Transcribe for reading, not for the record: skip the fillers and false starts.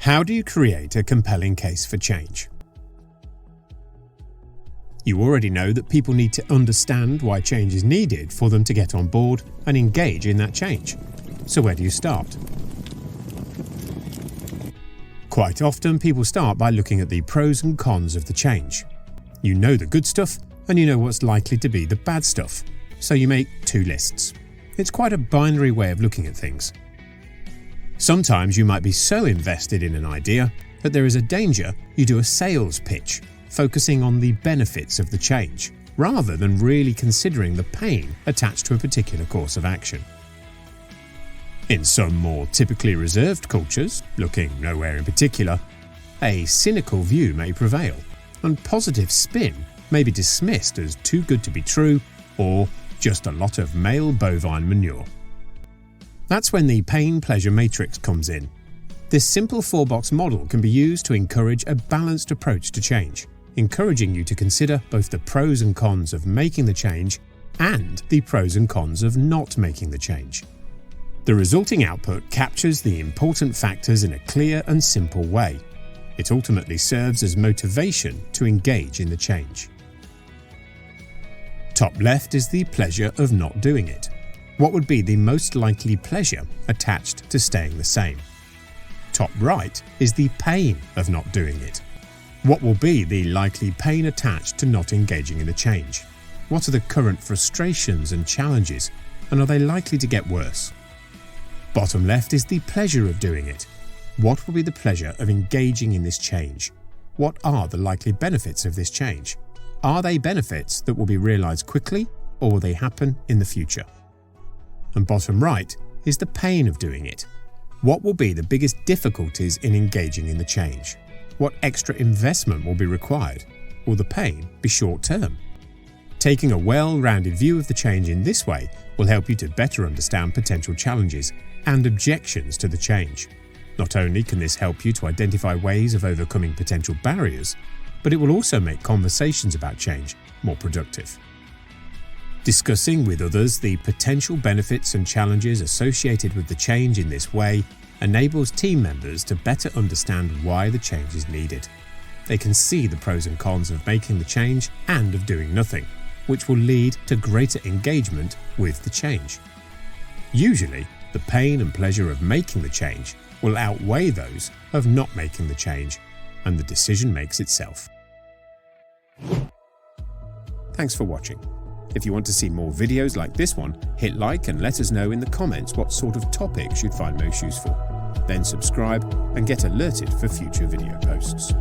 How do you create a compelling case for change? You already know that people need to understand why change is needed for them to get on board and engage in that change. So where do you start? Quite often, people start by looking at the pros and cons of the change. You know the good stuff and you know what's likely to be the bad stuff, so you make two lists. It's quite a binary way of looking at things. Sometimes you might be so invested in an idea that there is a danger you do a sales pitch, focusing on the benefits of the change, rather than really considering the pain attached to a particular course of action. In some more typically reserved cultures, looking nowhere in particular, a cynical view may prevail, and positive spin may be dismissed as too good to be true or just a lot of male bovine manure. That's when the pain-pleasure matrix comes in. This simple four-box model can be used to encourage a balanced approach to change, encouraging you to consider both the pros and cons of making the change and the pros and cons of not making the change. The resulting output captures the important factors in a clear and simple way. It ultimately serves as motivation to engage in the change. Top left is the pleasure of not doing it. What would be the most likely pleasure attached to staying the same? Top right is the pain of not doing it. What will be the likely pain attached to not engaging in the change? What are the current frustrations and challenges, and are they likely to get worse? Bottom left is the pleasure of doing it. What will be the pleasure of engaging in this change? What are the likely benefits of this change? Are they benefits that will be realized quickly, or will they happen in the future? And bottom right is the pain of doing it. What will be the biggest difficulties in engaging in the change? What extra investment will be required? Will the pain be short-term? Taking a well-rounded view of the change in this way will help you to better understand potential challenges and objections to the change. Not only can this help you to identify ways of overcoming potential barriers, but it will also make conversations about change more productive. Discussing with others the potential benefits and challenges associated with the change in this way enables team members to better understand why the change is needed. They can see the pros and cons of making the change and of doing nothing, which will lead to greater engagement with the change. Usually, the pain and pleasure of making the change will outweigh those of not making the change, and the decision makes itself. Thanks for watching. If you want to see more videos like this one, hit like and let us know in the comments what sort of topics you'd find most useful. Then subscribe and get alerted for future video posts.